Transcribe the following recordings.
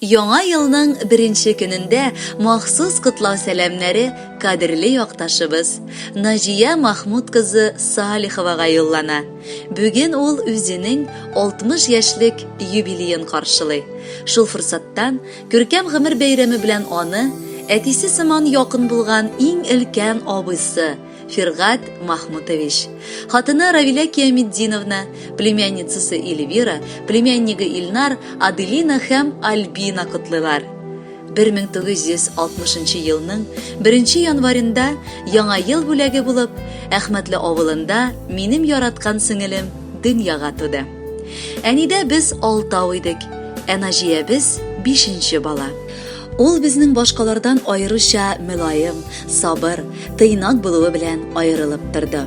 Яңа елның беренче көнендә махсус котлау сәламнәре кадерле якташыбыз Наҗия Махмуд кызы Салиховага юллана. Бүген ул үзенең 60 яшьлек юбилеен каршылый. Шул форсаттан күркәм гомер бәйрәме белән аны әтисе сыман якын булган иң өлкән абыйсы Фиргат Махмутович, хатыны Равиля Кияметдиновна, племянницасы Эльвира, племяннигы Илнар, Аделина һәм Альбина котлыйлар. 1960 елның 1 январында яңа ел бүләге булып, Әхмәтле авылында минем яраткан сеңелем дөньяга туды. Әнидә без 6 идек, Наҗиябез 5нче бала. Ул безнең башкалардан аеруча мөлаем, сабыр, тыйнак булуы белән аерылып торды.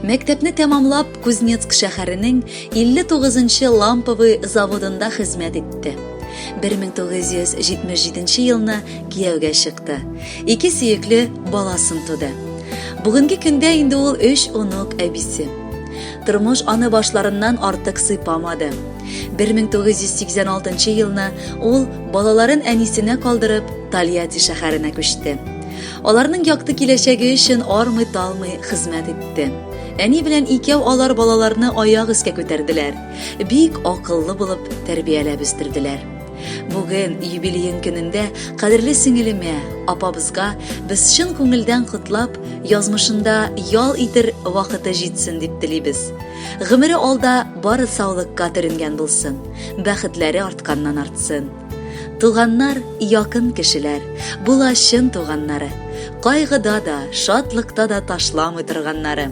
Мәктәпне тәмамлап, Кузнецк шәһәренең 59-нчы ламповый заводында хезмәт итте. 1977 елны кияүгә чыкты. 2 сөекле баласын туды. Бүгенге көндә инде ул 3 онук әбисе. Тормыш аны башларыннан артык сыйпамады. 1986 елны ул балаларын әнисенә калдырып Тольятти шәһәренә күчте. Аларның якты киләчәге өчен армый-талмый хезмәт итте. Әни белән икәү алар балаларны аяк өскә күтәрделәр. Бик акыллы булып тәрбияләп үстерделәр. Бүген юбилеен көнендә кадерле сеңелемә, апабызга без чын күңелдән котлап, язмышында ял итер вакыты җитсен дип телибез. Гомере алда бары саулыкка төренгән булсын, бәхетләре артканнан артсын. Туганнар якын кешеләр, булачын туганнары, кайгыда да, шатлыкта да ташламый торганнары.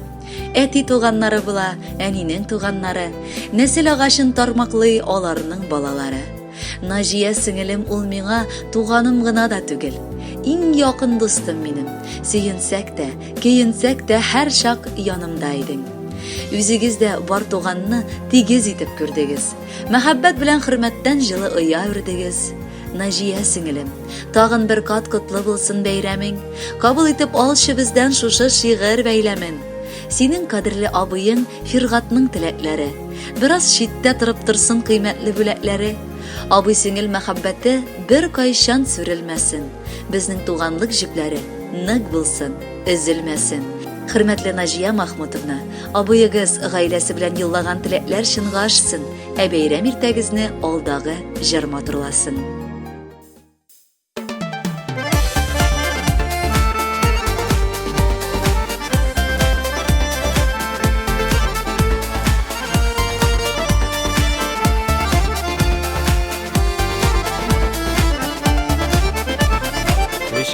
Әти туганнары була, әнинең туганнары, нәсел агачын тармаклый аларның балалары. Наҗия сеңелем ул миңа туганым гына да түгел. Иң якын дустым минем. Сөенсәк тә, көенсәк тә һәр чак янымда идең. Үзегез дә бар туганны тигез итеп күрдегез. Мәхәббәт белән хөрмәттән җылы оя үрдегез. Наҗия сеңелем, тагын бер кат котлы булсын бәйрәмең. Кабул итеп алчы бездән шушы шигырь бәйләмен. Синең кадерле абыең Фиргатның теләкләре. Бераз читтә торып торсын кыйммәтле бүләкләре. Абый сеңел мәхәббәте бер кайчан сүрелмәсен. Безнең туганлык җипләре нык булсын, өзелмәсен. Хөрмәтле Наҗия Махмутовна, абыегыз гаиләсе белән юллаган теләкләр чынга ашсын, ә бәйрәм иртәгезне алдагы җыр матурласын.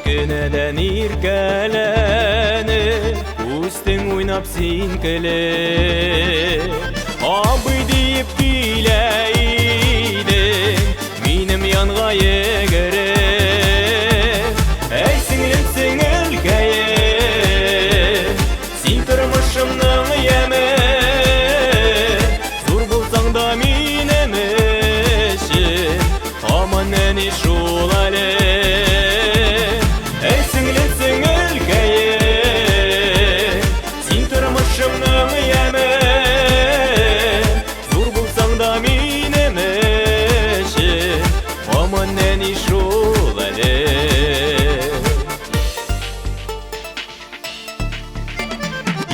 Көнәдән иркәләнеп, үстең уйнап син көлеп. Абый диеп килә идең, минем янга йөгереп. Әй сеңлем сеңелкәем, син тормышымның яме. Зур булсаң да минем өчен, һаман әни шул әле.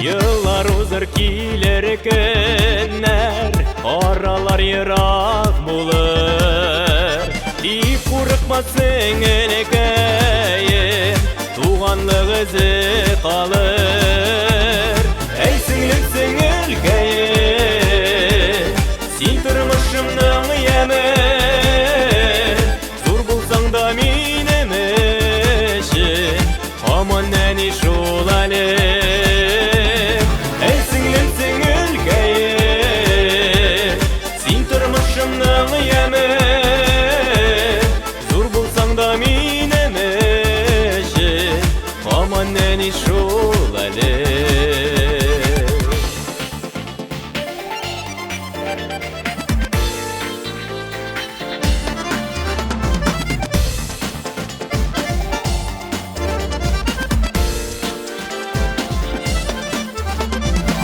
Yıllar uzar kiler kөннәр, аралар ерак булыр. Дип курыкма сеңелкәем, туганлык эзе калыр. Әй сеңлем сеңелкәем, син тормышымның яме. Зур булсаң да минем өчен, һаман әни шул әле. Шул әле.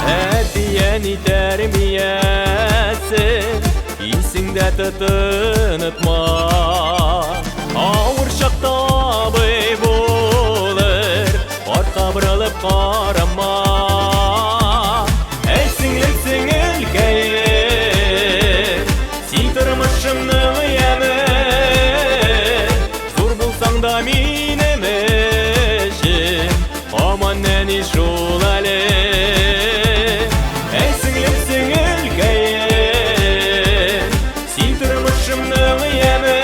Әтиян тәрбиясе, исеңдә тотынытма. қарама. Әй сіңлім сіңілгәйім, сен тұрмышымның емі, зор болсаң да менің ішім, аман әне жол әлі. Әй сіңлім сіңілгәйім, сен тұрмышымның емі,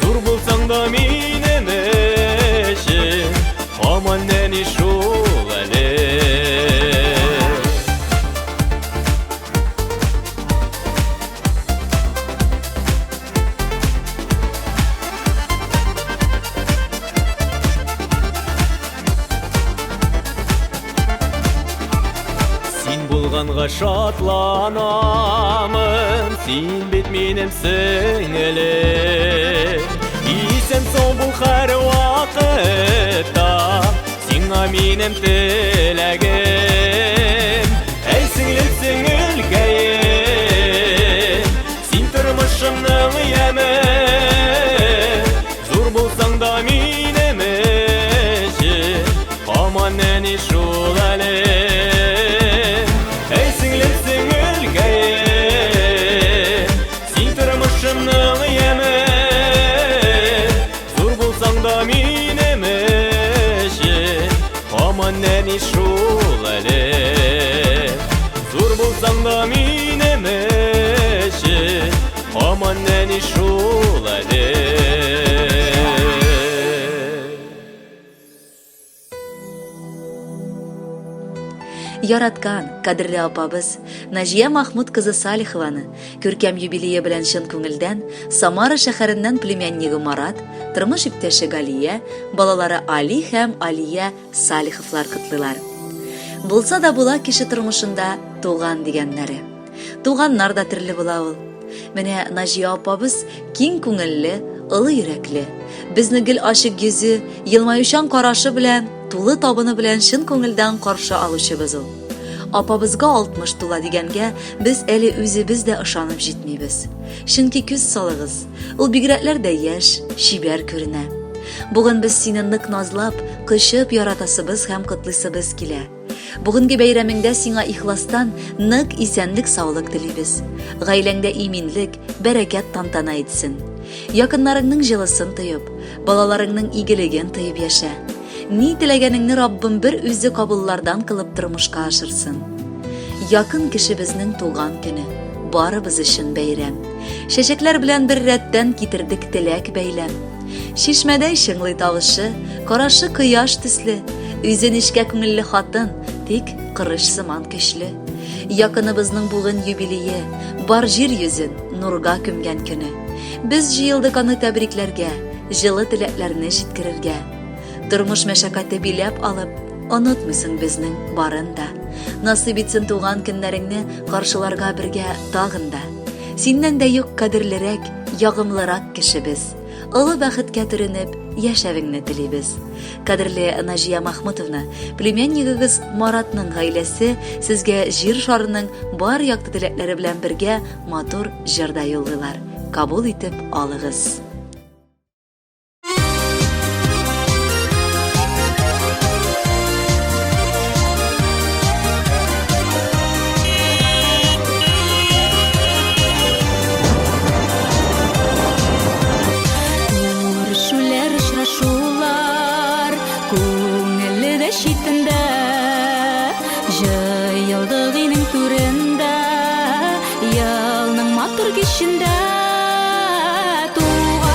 зор болсаң да менің ішім, аман әне жол әлі. Сен болғанға шатланамын, сен бет менің сіңілім. Исен сол бұл қар уақытта, сеңа менің тілегім. Әй сіңлім сіңілгәйім, сен тұрмышымның емі, зор болсаң да менің ішім, аман әне жол әлі. Әй сіңлім сіңілгәйім, сен тұрмышымның емі, зор болсаң да менің ішім, аман әне жол әлі. Зор болсаң да менің ішім, аман әне жол әлі. Яраткан, кадірлі апабыз, Нәжия Махмуд кызы Салихованы көркәм юбилейі белән шын күңелдән Самара шәһәреннән племяннигі Марат, тормыш иптәше Галия, балалары Али һәм Алия Салиховлар котлыйлар. Булса да була кеше тормышында туган дигәннәре. Туганнар да төрле була ул. Менә Нәҗия апабыз киң күңелле, ылы йөрәкле, безне гел ачык йөзе, елмаючан карашы белән, тулы табыны белән шын күңелдән каршы алучыбыз ул. Апабызга 60 тула дигәнгә без әле үзебез дә ышанып җитмибез. Чөнки күз салыгыз, ул бигрәкләр дә яшь, чибәр күренә. Бүген без сине нык назлап, кычып яратасыбыз һәм котлыйсыбыз килә. Бүгенге бәйрәмеңдә сиңа ихластан нык исәнлек саулык телибез. Гаиләңдә иминлек, бәрәкәт тантана итсен. Якыннарыңның җылысын тоеп, балаларыңның игелеген тоеп яшә. Ни теләгәнеңне Раббым бер үзе кабуллардан кылып тормышка ашырсын. Якын кешебезнең туган көне, барыбыз өчен бәйрәм. Чәчәкләр белән бер рәттән китердек теләк бәйләм. Шишмәдәй шыңлый тавышы, карашы кояш төсле, үзе нечкә күңелле хатын, тик кырыш сыман көчле. Якыныбызның бүген юбилее, бар җир йөзен нурга күмгән көне. Без җыелдык аны тәбрикләргә, җылы теләкләрне җиткерергә. Тормыш мәшәкате биләп алып, онытмыйсың безнең барын да. Насыйп итсен туган көннәреңне каршыларга бергә тагын да. Синнән дә юк кадерлерәк, ягымлырак кешебез. Олы бәхеткә төренеп, яшәвеңне телибез. Кадерле Нәҗия Махмутовна, племяннигыгыз Маратның гаиләсе сезгә җир шарының бар якты теләкләре белән бергә матур җырда юллыйлар. Кабул итеп алыгыз. Жайылдық енің түрінде, ялның матур кешінде, туған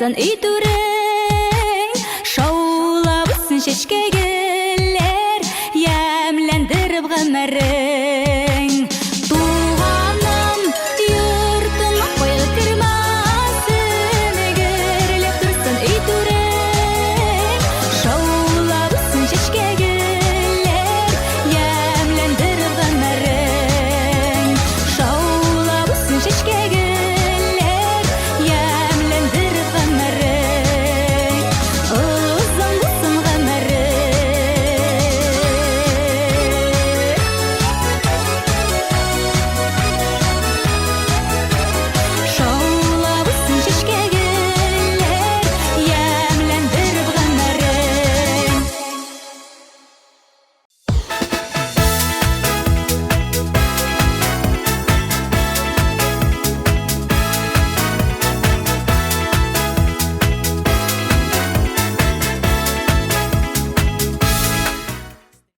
Ятсын үй түрің Шаулап үссін шешкегілер Ямләндіріп ғымырың